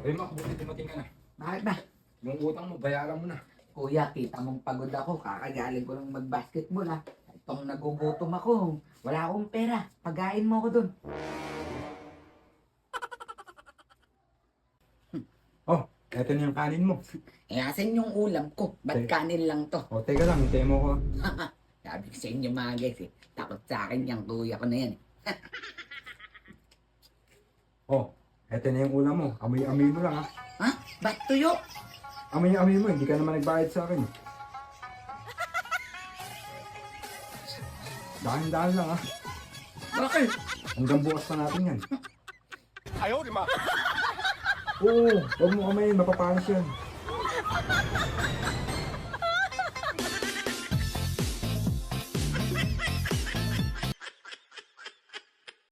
Ay, Mac, buti dumating ka na. Bakit ba? Yung utang mo, bayaran mo na. Kuya, kita mong pagod ako. Kakagaling ko lang mag-basketball ha. Itong nagugutom ako. Wala akong pera. Pagain mo ako dun. Oh, eto na yung kanin mo. Eh, asan yung ulam ko? Ba't Te- kanin lang to? O, teka lang, hintayin mo ko. Sabi ko sa inyo mga guys eh. Takot sa akin yung kuya ko na yan eh. Oh, eto na yung ulam mo. Amoy-amoy mo lang ha. Ha? Ba't tuyo? Amoy-amoy mo, hindi ka naman nagbayad sa akin. Dahan-dahan lang ha. Bakit? Hanggang bukas pa natin yan. Ayaw, di ma. Oo, huwag mo kamayin, mapapanis yan.